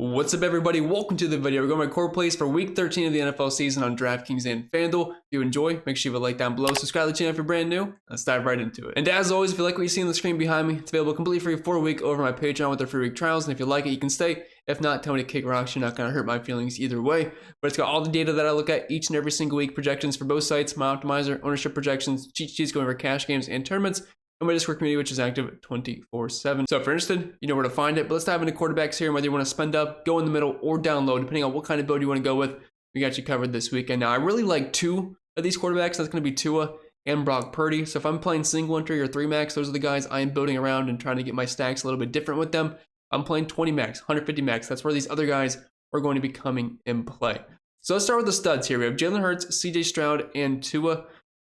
What's up, everybody? Welcome to the video. We're going to core plays for week 13 of the NFL season on DraftKings and FanDuel. If you enjoy, make sure you leave a like down below. Subscribe to the channel if you're brand new. Let's dive right into it. And as always, if you like what you see on the screen behind me, it's available completely free for a week over my Patreon with their free week trials. And if you like it, you can stay. If not, tell me to kick rocks. You're not going to hurt my feelings either way. But it's got all the data that I look at each and every single week, projections for both sites, my optimizer, ownership projections, cheat sheets going over cash games and tournaments, and my Discord community, which is active 24/7. So if you're interested, you know where to find it. But let's dive into quarterbacks here, and whether you want to spend up, go in the middle, or down low, depending on what kind of build you want to go with. We got you covered this weekend. Now, I really like two of these quarterbacks. That's going to be Tua and Brock Purdy. So if I'm playing single entry or 3 max, those are the guys I am building around and trying to get my stacks a little bit different with them. I'm playing 20 max, 150 max. That's where these other guys are going to be coming in play. So let's start with the studs here. We have Jalen Hurts, CJ Stroud, and Tua.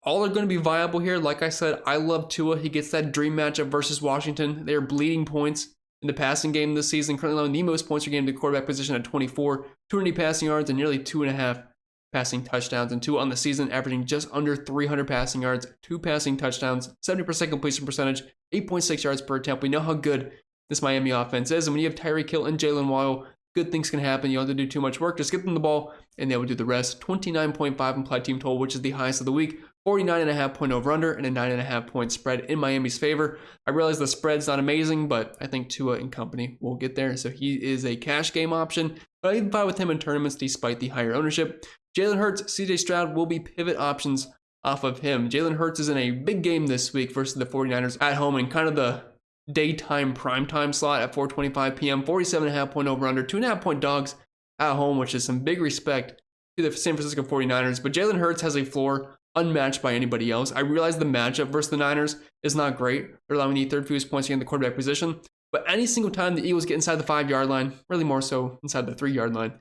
All are going to be viable here. Like I said, I love Tua. He gets that dream matchup versus Washington. They are bleeding points in the passing game this season, currently allowing the most points per game to the quarterback position at 24, 280 passing yards, and nearly 2.5 passing touchdowns. And Tua on the season averaging just under 300 passing yards, 2 passing touchdowns, 70% completion percentage, 8.6 yards per attempt. We know how good this Miami offense is. And when you have Tyreek Hill and Jalen Waddle, good things can happen. You don't have to do too much work. Just get them the ball, and they will do the rest. 29.5 implied team total, which is the highest of the week. 49.5 point over-under and a 9.5 point spread in Miami's favor. I realize the spread's not amazing, but I think Tua and company will get there. So he is a cash game option, but I can buy with him in tournaments despite the higher ownership. Jalen Hurts, CJ Stroud will be pivot options off of him. Jalen Hurts is in a big game this week versus the 49ers at home in kind of the daytime primetime slot at 4:25 p.m. 47.5 point over-under, 2.5 point dogs at home, which is some big respect to the San Francisco 49ers. But Jalen Hurts has a floor unmatched by anybody else. I realize the matchup versus the Niners is not great. They're allowing the third fewest points in the quarterback position. But any single time the Eagles get inside the 5-yard line, really more so inside the 3-yard line,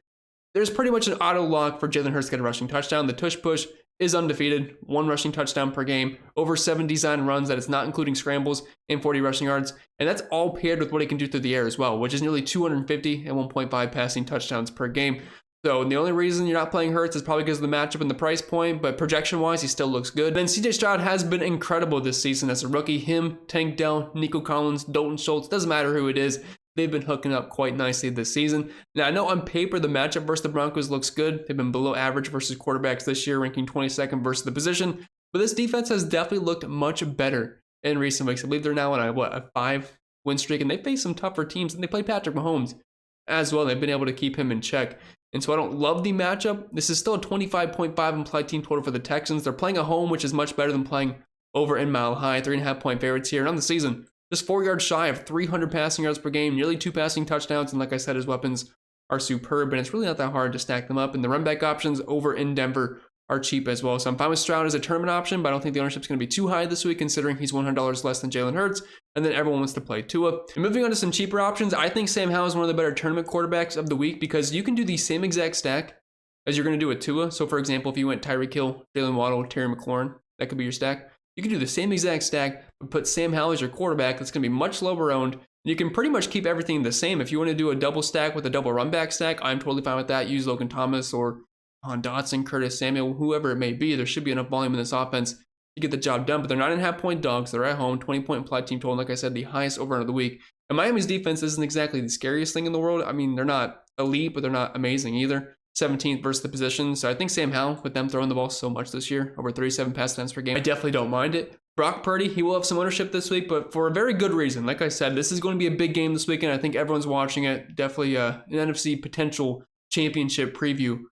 there's pretty much an auto lock for Jalen Hurts to get a rushing touchdown. The tush push is undefeated. 1 rushing touchdown per game, over 7 design runs, that is not including scrambles, and 40 rushing yards. And that's all paired with what he can do through the air as well, which is nearly 250 and 1.5 passing touchdowns per game. So the only reason you're not playing Hurts is probably because of the matchup and the price point, but projection-wise, he still looks good. Then CJ Stroud has been incredible this season as a rookie. Him, Tank Dell, Nico Collins, Dalton Schultz, doesn't matter who it is. They've been hooking up quite nicely this season. Now, I know on paper the matchup versus the Broncos looks good. They've been below average versus quarterbacks this year, ranking 22nd versus the position. But this defense has definitely looked much better in recent weeks. I believe they're now on a 5-win streak, and they face some tougher teams, and they play Patrick Mahomes as well. They've been able to keep him in check. And so I don't love the matchup. This is still a 25.5 implied team total for the Texans. They're playing at home, which is much better than playing over in Mile High. 3.5 point favorites here. And on the season, just 4 yards shy of 300 passing yards per game, nearly 2 passing touchdowns. And like I said, his weapons are superb, and it's really not that hard to stack them up. And the run back options over in Denver are cheap as well. So I'm fine with Stroud as a tournament option, but I don't think the ownership's going to be too high this week considering he's $100 less than Jalen Hurts, and then everyone wants to play Tua. And moving on to some cheaper options, I think Sam Howell is one of the better tournament quarterbacks of the week because you can do the same exact stack as you're going to do with Tua. So for example, if you went Tyreek Hill, Jalen Waddle, Terry McLaurin, that could be your stack. You can do the same exact stack, but put Sam Howell as your quarterback. That's going to be much lower owned. You can pretty much keep everything the same. If you want to do a double stack with a double run back stack, I'm totally fine with that. Use Logan Thomas or Dotson, Curtis Samuel, whoever it may be. There should be enough volume in this offense to get the job done, but they're 9.5 point dogs. They're at home, 20 point implied team total. And like I said, the highest over of the week. And Miami's defense isn't exactly the scariest thing in the world. I mean, they're not elite, but they're not amazing either. 17th versus the position. So I think Sam Howell, with them throwing the ball so much this year, over 37 pass attempts per game, I definitely don't mind it. Brock Purdy, he will have some ownership this week, but for a very good reason. Like I said, this is going to be a big game this weekend. I think everyone's watching it. Definitely an NFC potential championship preview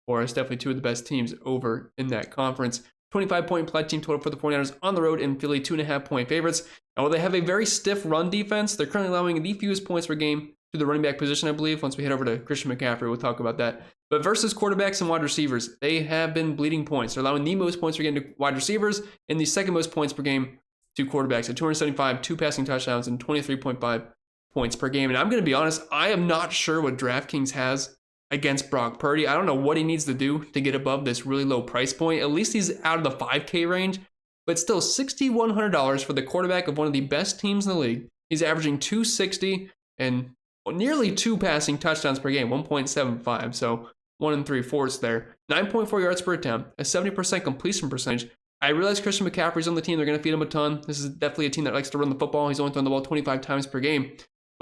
for us. Definitely 2 of the best teams over in that conference. 25 point implied team total for the 49ers on the road in Philly, 2.5 point favorites. Now, while they have a very stiff run defense, they're currently allowing the fewest points per game to the running back position, I believe. Once we head over to Christian McCaffrey, we'll talk about that. But versus quarterbacks and wide receivers, they have been bleeding points. They're allowing the most points per game to wide receivers and the second most points per game to quarterbacks at 275, 2 passing touchdowns, and 23.5 points per game. And I'm going to be honest, I am not sure what DraftKings has against Brock Purdy. I don't know what he needs to do to get above this really low price point. At least he's out of the 5K range, but still $6,100 for the quarterback of one of the best teams in the league. He's averaging 260 and nearly 2 passing touchdowns per game, 1.75. So 1 3/4 there. 9.4 yards per attempt, a 70% completion percentage. I realize Christian McCaffrey's on the team. They're going to feed him a ton. This is definitely a team that likes to run the football. He's only throwing the ball 25 times per game.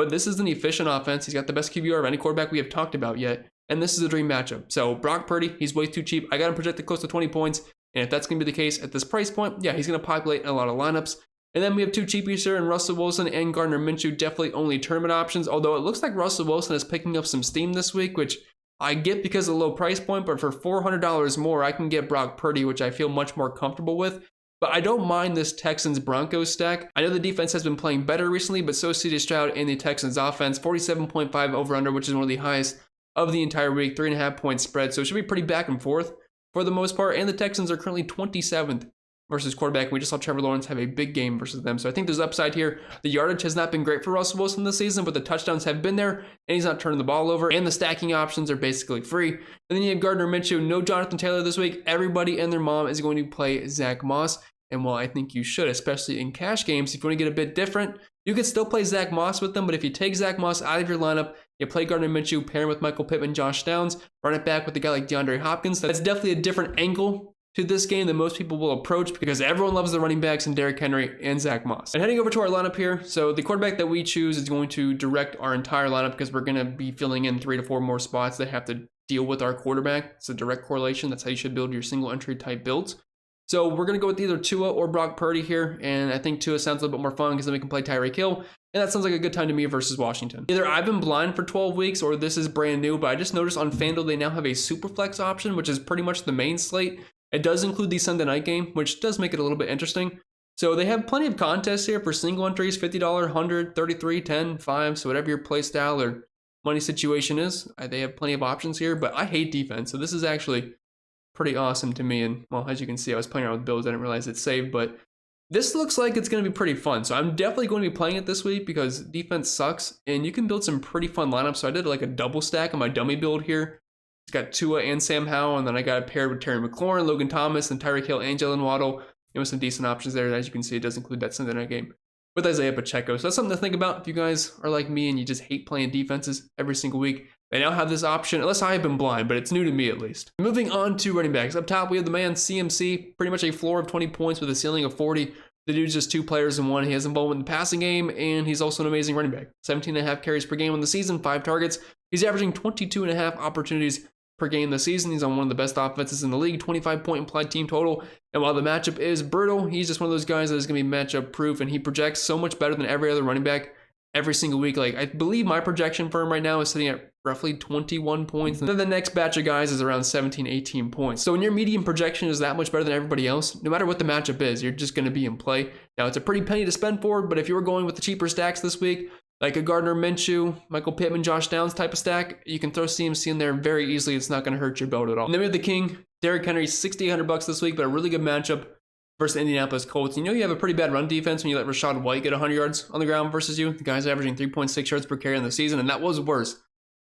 but this is an efficient offense. He's got the best QBR of any quarterback we have talked about yet, and this is a dream matchup. So Brock Purdy, he's way too cheap. I got him projected close to 20 points, and if that's going to be the case at this price point, yeah, he's going to populate in a lot of lineups. And then we have two cheapies here, and Russell Wilson and Gardner Minshew, definitely only tournament options, although it looks like Russell Wilson is picking up some steam this week, which I get because of the low price point, but for $400 more, I can get Brock Purdy, which I feel much more comfortable with. But I don't mind this Texans-Broncos stack. I know the defense has been playing better recently, but so CJ Stroud and the Texans offense, 47.5 over-under, which is one of the highest of the entire week, 3.5 point spread. So it should be pretty back and forth for the most part. And the Texans are currently 27th versus quarterback. We just saw Trevor Lawrence have a big game versus them. So I think there's upside here. The yardage has not been great for Russell Wilson this season, but the touchdowns have been there, and he's not turning the ball over, and the stacking options are basically free. And then you have Gardner Minshew, no Jonathan Taylor this week. Everybody and their mom is going to play Zach Moss. And while I think you should, especially in cash games, if you want to get a bit different, you could still play Zach Moss with them. But if you take Zach Moss out of your lineup, you play Gardner Minshew, pair him with Michael Pittman, Josh Downs, run it back with a guy like DeAndre Hopkins. That's definitely a different angle to this game than most people will approach because everyone loves the running backs and Derrick Henry and Zach Moss. And heading over to our lineup here, so the quarterback that we choose is going to direct our entire lineup because we're going to be filling in 3 to 4 more spots that have to deal with our quarterback. It's a direct correlation. That's how you should build your single entry type builds. So we're going to go with either Tua or Brock Purdy here, and I think Tua sounds a little bit more fun because then we can play Tyreek Hill, and that sounds like a good time to me versus Washington. Either I've been blind for 12 weeks or this is brand new, but I just noticed on FanDuel they now have a Superflex option, which is pretty much the main slate. It does include the Sunday night game, which does make it a little bit interesting. So they have plenty of contests here for single entries, $50, $100, $33, $10, $5, so whatever your play style or money situation is, they have plenty of options here, but I hate defense, so this is actually pretty awesome to me. And well, as you can see, I was playing around with builds. I didn't realize it's saved, but this looks like it's going to be pretty fun. So I'm definitely going to be playing it this week because defense sucks and you can build some pretty fun lineups. So I did like a double stack on my dummy build here. It's got Tua and Sam Howell, and then I got it paired with Terry McLaurin, Logan Thomas, and Tyreek Hill and Jalen Waddle. And with some decent options there. As you can see, it does include that Sunday night game with Isaiah Pacheco. So that's something to think about if you guys are like me and you just hate playing defenses every single week. They now have this option, unless I have been blind, but it's new to me at least. Moving on to running backs. Up top, we have the man CMC, pretty much a floor of 20 points with a ceiling of 40. The dude's just 2 players in one. He has involvement in the passing game, and he's also an amazing running back. 17.5 carries per game on the season, 5 targets. He's averaging 22.5 opportunities per game this season. He's on one of the best offenses in the league, 25-point implied team total. And while the matchup is brutal, he's just one of those guys that is going to be matchup proof, and he projects so much better than every other running back every single week. Like, I believe my projection for him right now is sitting at roughly 21 points. And then the next batch of guys is around 17, 18 points. So when your median projection is that much better than everybody else, no matter what the matchup is, you're just going to be in play. Now, it's a pretty penny to spend for, but if you were going with the cheaper stacks this week, like a Gardner Minshew, Michael Pittman, Josh Downs type of stack, you can throw CMC in there very easily. It's not going to hurt your build at all. And then we have the king, Derrick Henry, $6,800 this week, but a really good matchup versus the Indianapolis Colts. You know you have a pretty bad run defense when you let Rachaad White get 100 yards on the ground versus you. The guy's averaging 3.6 yards per carry in the season, and that was worse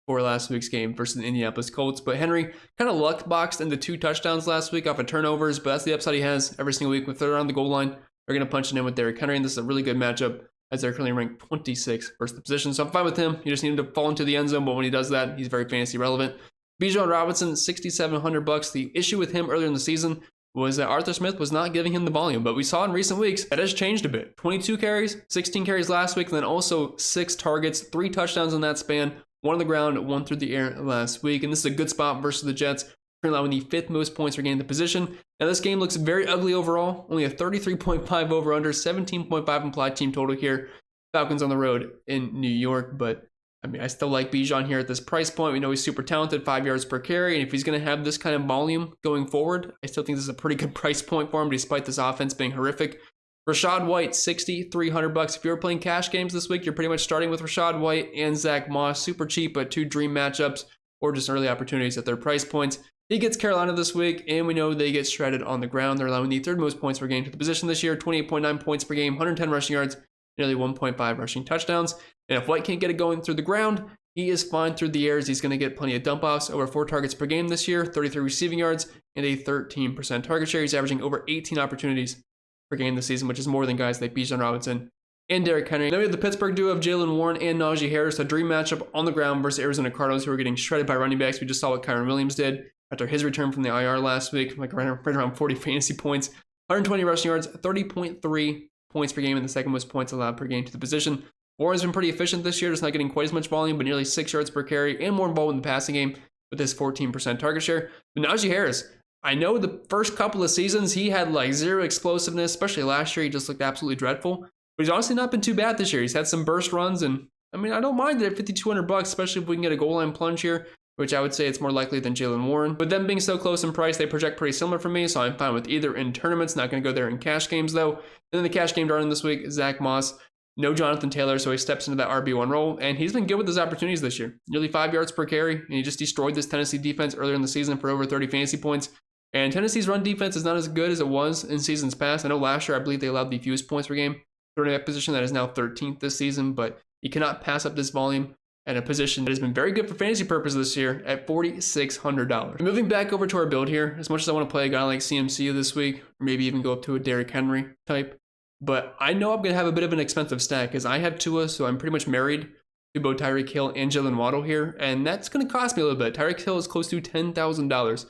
for last week's game versus the Indianapolis Colts. But Henry kind of luck boxed into 2 touchdowns last week off of turnovers, but that's the upside he has every single week. If they're on the goal line, they're going to punch it in with Derrick Henry, and this is a really good matchup as they're currently ranked 26th versus the position. So I'm fine with him. You just need him to fall into the end zone, but when he does that, he's very fantasy relevant. Bijan Robinson, $6,700. The issue with him earlier in the season was that Arthur Smith was not giving him the volume, but we saw in recent weeks that has changed a bit. 22 carries, 16 carries last week, and then also 6 targets, 3 touchdowns in that span, 1 on the ground, 1 through the air last week. And this is a good spot versus the Jets, allowing the 5th most points per game in the position. Now this game looks very ugly overall, only a 33.5 over under, 17.5 implied team total here. Falcons on the road in New York, but I mean, I still like Bijan here at this price point. We know he's super talented, 5 yards per carry, and if he's going to have this kind of volume going forward, I still think this is a pretty good price point for him, despite this offense being horrific. Rachaad White, $6,300. If you're playing cash games this week, you're pretty much starting with Rachaad White and Zach Moss, super cheap, but 2 dream matchups or just early opportunities at their price points. He gets Carolina this week, and we know they get shredded on the ground. They're allowing the 3rd most points per game to the position this year, 28.9 points per game, 110 rushing yards, nearly 1.5 rushing touchdowns. And if White can't get it going through the ground, he is fine through the airs. He's going to get plenty of dump offs, over 4 targets per game this year, 33 receiving yards, and a 13% target share. He's averaging over 18 opportunities per game this season, which is more than guys like Bijan Robinson and Derrick Henry. Then we have the Pittsburgh duo of Jalen Warren and Najee Harris, a dream matchup on the ground versus Arizona Cardinals, who are getting shredded by running backs. We just saw what Kyron Williams did after his return from the IR last week, like right around 40 fantasy points, 120 rushing yards, 30.3 points per game, and the 2nd most points allowed per game to the position. Warren's been pretty efficient this year, just not getting quite as much volume, but nearly 6 yards per carry and more involved in the passing game with his 14% target share. But Najee Harris, I know the first couple of seasons he had like zero explosiveness, especially last year. He just looked absolutely dreadful. But he's honestly not been too bad this year. He's had some burst runs, and I mean, I don't mind it at $5,200, especially if we can get a goal line plunge here, which I would say it's more likely than Jaylen Warren. With them being so close in price, they project pretty similar for me, so I'm fine with either in tournaments. Not going to go there in cash games, though. And then the cash game darling this week, Zach Moss. No Jonathan Taylor, so he steps into that RB1 role, and he's been good with his opportunities this year. Nearly 5 yards per carry, and he just destroyed this Tennessee defense earlier in the season for over 30 fantasy points. And Tennessee's run defense is not as good as it was in seasons past. I know last year I believe they allowed the fewest points per game. Running back position that is now 13th this season, but you cannot pass up this volume at a position that has been very good for fantasy purposes this year at $4,600. Moving back over to our build here, as much as I want to play a guy like CMC this week, or maybe even go up to a Derrick Henry type, but I know I'm going to have a bit of an expensive stack because I have Tua, so I'm pretty much married to both Tyreek Hill and Jaylen Waddle here, and that's going to cost me a little bit. Tyreek Hill is close to $10,000.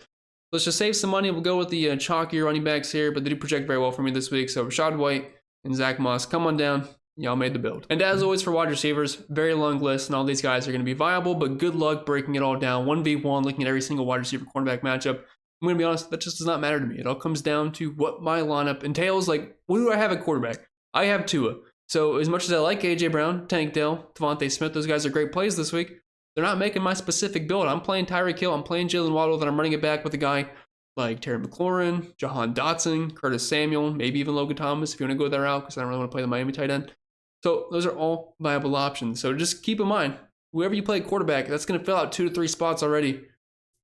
Let's just save some money. We'll go with the chalkier running backs here, but they do project very well for me this week. So Rashad White and Zach Moss, come on down. Y'all made the build. And as always for wide receivers, very long list, and all these guys are going to be viable, but good luck breaking it all down. 1v1, looking at every single wide receiver cornerback matchup. I'm going to be honest, that just does not matter to me. It all comes down to what my lineup entails. Like, what do I have at quarterback? I have Tua. So as much as I like A.J. Brown, Tank Dell, Devontae Smith, those guys are great plays this week. They're not making my specific build. I'm playing Tyreek Hill. I'm playing Jaylen Waddle. Then I'm running it back with a guy like Terry McLaurin, Jahan Dotson, Curtis Samuel, maybe even Logan Thomas if you want to go that route, because I don't really want to play the Miami tight end. So those are all viable options. So just keep in mind, whoever you play quarterback, that's going to fill out 2 to 3 spots already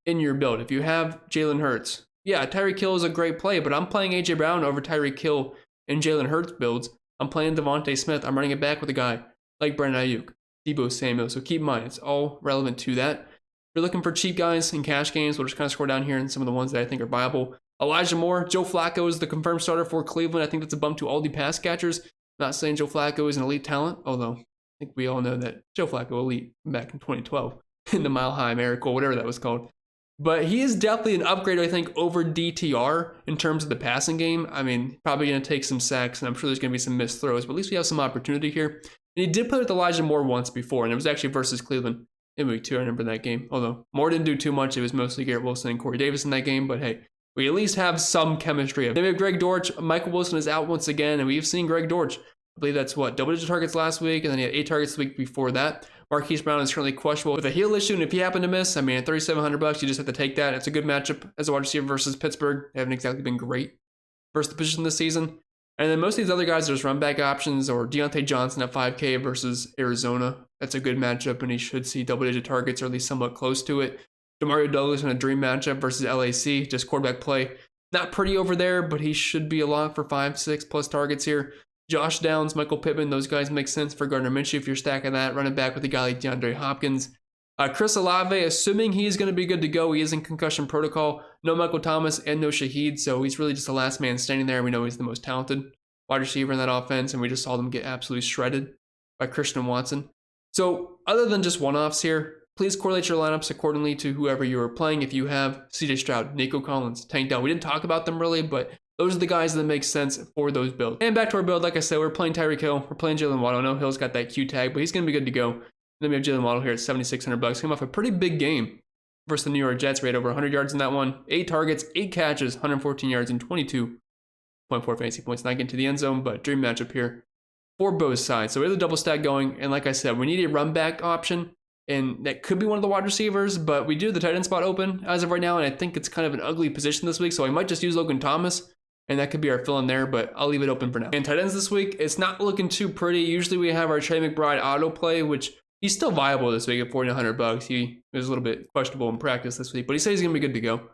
in your build. If you have Jalen Hurts, yeah, Tyreek Hill is a great play, but I'm playing A.J. Brown over Tyreek Hill and Jalen Hurts builds. I'm playing Devontae Smith. I'm running it back with a guy like Brandon Ayuk, Deebo Samuel. So keep in mind, it's all relevant to that. If you're looking for cheap guys in cash games, we'll just kind of scroll down here and some of the ones that I think are viable. Elijah Moore, Joe Flacco is the confirmed starter for Cleveland. I think that's a bump to all the pass catchers. Not saying Joe Flacco is an elite talent, although I think we all know that Joe Flacco elite back in 2012 in the Mile High Miracle, whatever that was called. But he is definitely an upgrade, I think, over DTR in terms of the passing game. I mean, probably going to take some sacks, and I'm sure there's going to be some missed throws, but at least we have some opportunity here. And he did play with Elijah Moore once before, and it was actually versus Cleveland in week 2. I remember that game. Although Moore didn't do too much. It was mostly Garrett Wilson and Corey Davis in that game, but hey, we at least have some chemistry. Then we have Greg Dortch. Michael Wilson is out once again, and we've seen Greg Dortch. I believe that's double-digit targets last week, and then he had 8 targets the week before that. Marquise Brown is currently questionable with a heel issue, and if he happened to miss, I mean, at $3,700, you just have to take that. It's a good matchup as a wide receiver versus Pittsburgh. They haven't exactly been great versus the position this season. And then most of these other guys, there's run back options, or Deontay Johnson at 5K versus Arizona. That's a good matchup, and he should see double-digit targets, or at least somewhat close to it. Demario Douglas in a dream matchup versus LAC, just quarterback play. Not pretty over there, but he should be a lock for 5-6 plus targets here. Josh Downs, Michael Pittman, those guys make sense for Gardner Minshew if you're stacking that. Running back with a guy like DeAndre Hopkins. Chris Olave, assuming he's going to be good to go, he is in concussion protocol. No Michael Thomas and no Shaheed, so he's really just the last man standing there. We know he's the most talented wide receiver in that offense, and we just saw them get absolutely shredded by Christian Watson. So other than just one-offs here, please correlate your lineups accordingly to whoever you are playing. If you have CJ Stroud, Nico Collins, Tank Dell, we didn't talk about them really, but those are the guys that make sense for those builds. And back to our build, like I said, we're playing Tyreek Hill. We're playing Jaylen Waddle. I know Hill's got that Q tag, but he's going to be good to go. And then we have Jaylen Waddle here at $7,600. Came off a pretty big game versus the New York Jets. We had over 100 yards in that one. 8 targets, 8 catches, 114 yards, and 22.4 fantasy points. Not getting to the end zone, but dream matchup here for both sides. So we have the double stack going. And like I said, we need a run back option. And that could be one of the wide receivers, but we do have the tight end spot open as of right now. And I think it's kind of an ugly position this week. So I might just use Logan Thomas. And that could be our fill in there, but I'll leave it open for now. And tight ends this week, it's not looking too pretty. Usually we have our Trey McBride auto play, which he's still viable this week at $4,900. He was a little bit questionable in practice this week, but he said he's going to be good to go.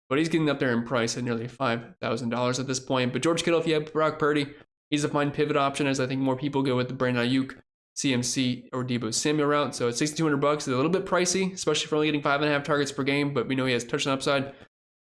But he's getting up there in price at nearly $5,000 at this point. But George Kittle, if you have Brock Purdy, he's a fine pivot option, as I think more people go with the Brandon Ayuk, CMC, or Deebo Samuel route. So at $6,200, it's a little bit pricey, especially for only getting 5.5 targets per game, but we know he has touchdown upside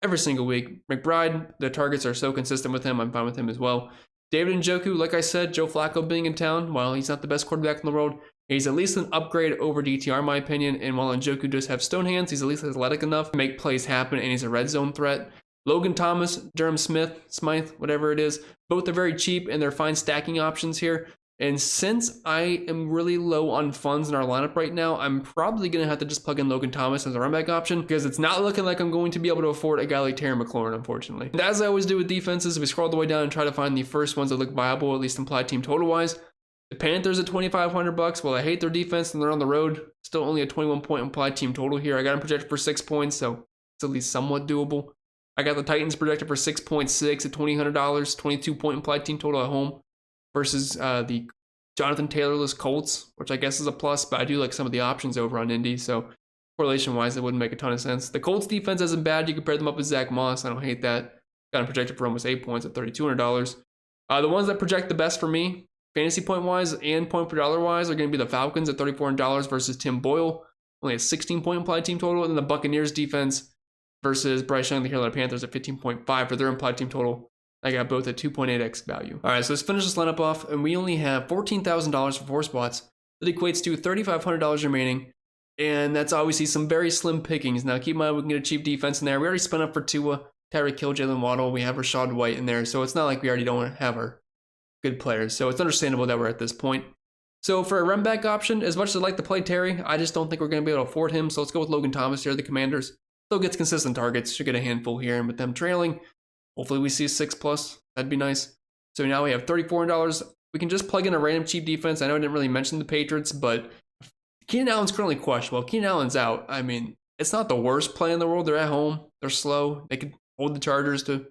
every single week. McBride, the targets are so consistent with him. I'm fine with him as well. David Njoku, like I said, Joe Flacco being in town, while he's not the best quarterback in the world, he's at least an upgrade over DTR, in my opinion. And while Njoku does have stone hands, he's at least athletic enough to make plays happen, and he's a red zone threat. Logan Thomas, Durham Smythe, whatever it is, both are very cheap, and they're fine stacking options here. And since I am really low on funds in our lineup right now, I'm probably going to have to just plug in Logan Thomas as a run back option because it's not looking like I'm going to be able to afford a guy like Terry McLaurin, unfortunately. And as I always do with defenses, we scroll all the way down and try to find the first ones that look viable, at least implied team total wise. The Panthers at $2,500. Well, I hate their defense and they're on the road. Still only a 21-point implied team total here. I got them projected for 6 points, so it's at least somewhat doable. I got the Titans projected for 6.6 at $2,200, 22-point implied team total at home versus the Jonathan Taylorless Colts, which I guess is a plus, but I do like some of the options over on Indy, so correlation-wise, it wouldn't make a ton of sense. The Colts defense isn't bad. You compare them up with Zach Moss. I don't hate that. Got him projected for almost 8 points at $3,200. The ones that project the best for me, fantasy point-wise and point per dollar-wise, are going to be the Falcons at $34 versus Tim Boyle, only a 16-point implied team total, and then the Buccaneers defense versus Bryce Young, the Carolina Panthers at 15.5 for their implied team total. I got both at 2.8x value. All right, so let's finish this lineup off, and we only have $14,000 for 4 spots. That equates to $3,500 remaining, and that's obviously some very slim pickings. Now, keep in mind, we can get a cheap defense in there. We already spent up for Tua, Tyreek Hill, Jalen Waddle. We have Rashad White in there, so it's not like we already don't have our good players. So it's understandable that we're at this point. So for a run back option, as much as I'd like to play Terry, I just don't think we're going to be able to afford him. So let's go with Logan Thomas here, the Commanders. Still gets consistent targets, should get a handful here, and with them trailing, hopefully we see 6+. That'd be nice. So now we have $34. We can just plug in a random cheap defense. I know I didn't really mention the Patriots, but Keenan Allen's currently questionable. Keenan Allen's out. I mean, it's not the worst play in the world. They're at home. They're slow. They could hold the Chargers to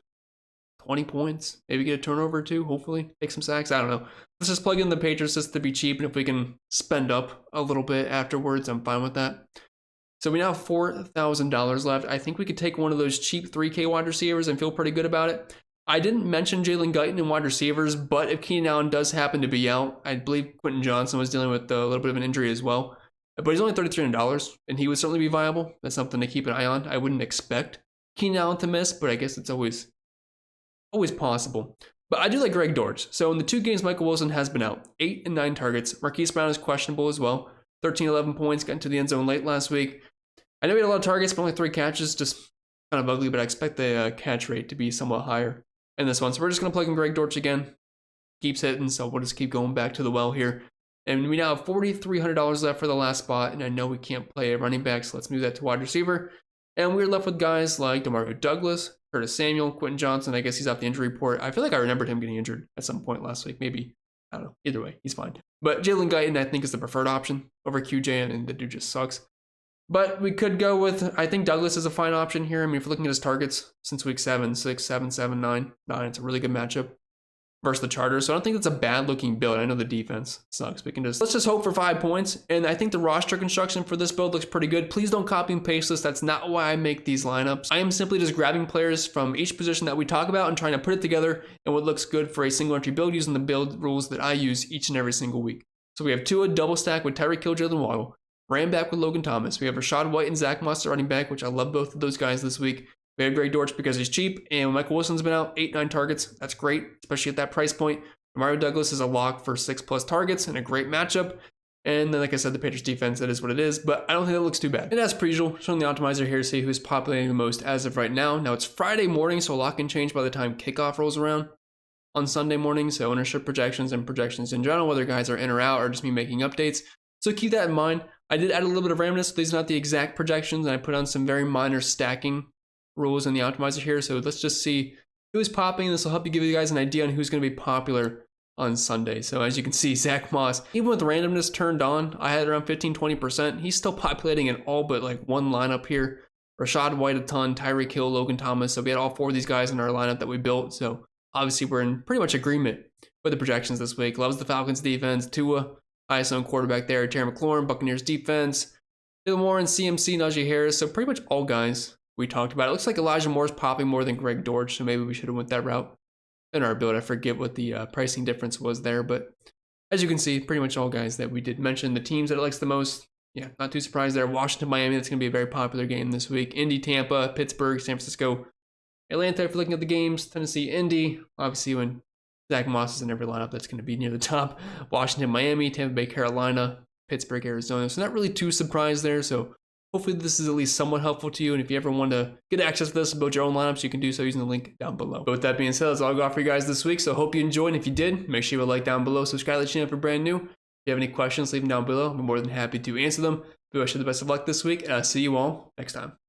20 points. Maybe get a turnover or two, hopefully. Take some sacks. I don't know. Let's just plug in the Patriots just to be cheap, and if we can spend up a little bit afterwards, I'm fine with that. So we now have $4,000 left. I think we could take one of those cheap 3K wide receivers and feel pretty good about it. I didn't mention Jalen Guyton in wide receivers, but if Keenan Allen does happen to be out, I believe Quentin Johnson was dealing with a little bit of an injury as well. But he's only $3,300, and he would certainly be viable. That's something to keep an eye on. I wouldn't expect Keenan Allen to miss, but I guess it's always possible. But I do like Greg Dortch. So in the 2 games Michael Wilson has been out, 8 and 9 targets. Marquise Brown is questionable as well. 13, 11 points, got into the end zone late last week. I know he had a lot of targets, but only 3 catches, just kind of ugly, but I expect the catch rate to be somewhat higher in this one. So we're just going to plug in Greg Dortch again. Keeps hitting, so we'll just keep going back to the well here. And we now have $4,300 left for the last spot, and I know we can't play a running back, so let's move that to wide receiver. And we're left with guys like DeMario Douglas, Curtis Samuel, Quentin Johnson. I guess he's off the injury report. I feel like I remembered him getting injured at some point last week. Maybe, I don't know. Either way, he's fine. But Jalen Guyton, I think, is the preferred option over QJ, and the dude just sucks. But we could go with, I think Douglas is a fine option here. I mean, if we're looking at his targets since week 7, 6, 7, 7, 9, it's a really good matchup versus the Chargers. So I don't think that's a bad looking build. I know the defense sucks. Let's just hope for 5 points. And I think the roster construction for this build looks pretty good. Please don't copy and paste this. That's not why I make these lineups. I am simply just grabbing players from each position that we talk about and trying to put it together in what looks good for a single entry build using the build rules that I use each and every single week. So we have Tua double stack with Tyreek Hill, Jalen Waddle. Ran back with Logan Thomas. We have Rashad White and Zach Moss running back, which I love both of those guys this week. We have Greg Dortch because he's cheap, and Michael Wilson's been out 8, 9 targets. That's great, especially at that price point. Mario Douglas is a lock for 6+ targets and a great matchup. And then, like I said, the Patriots defense, it is what it is, but I don't think that looks too bad. And as per usual, showing the optimizer here to see who's populating the most as of right now. Now it's Friday morning, so a lot can change by the time kickoff rolls around on Sunday morning. So ownership projections and projections in general, whether guys are in or out or just me making updates. So keep that in mind. I did add a little bit of randomness, so these are not the exact projections, and I put on some very minor stacking rules in the optimizer here. So let's just see who's popping. This will help you give you guys an idea on who's going to be popular on Sunday. So as you can see, Zach Moss, even with randomness turned on, I had around 15-20%. He's still populating in all but like one lineup here. Rashad White a ton, Tyreek Hill, Logan Thomas. So we had all 4 of these guys in our lineup that we built. So obviously we're in pretty much agreement with the projections this week. Loves the Falcons defense. Tua, highest owned quarterback there. Terry McLaurin, Buccaneers defense. Dylan Warren, CMC, Najee Harris. So pretty much all guys we talked about. It looks like Elijah Moore's popping more than Greg Dortch. So maybe we should have went that route in our build. I forget what the pricing difference was there. But as you can see, pretty much all guys that we did mention. The teams that it likes the most, yeah, not too surprised there. Washington, Miami, that's going to be a very popular game this week. Indy, Tampa, Pittsburgh, San Francisco, Atlanta, if you're looking at the games. Tennessee, Indy. Obviously, when Zach Moss is in every lineup, that's going to be near the top. Washington, Miami, Tampa Bay, Carolina, Pittsburgh, Arizona. So not really too surprised there. So hopefully this is at least somewhat helpful to you. And if you ever want to get access to this and build your own lineups, you can do so using the link down below. But with that being said, that's all I got for you guys this week. So I hope you enjoyed. And if you did, make sure you like down below, subscribe to the channel if you're brand new. If you have any questions, leave them down below. I'll be more than happy to answer them. I wish you the best of luck this week, and I'll see you all next time.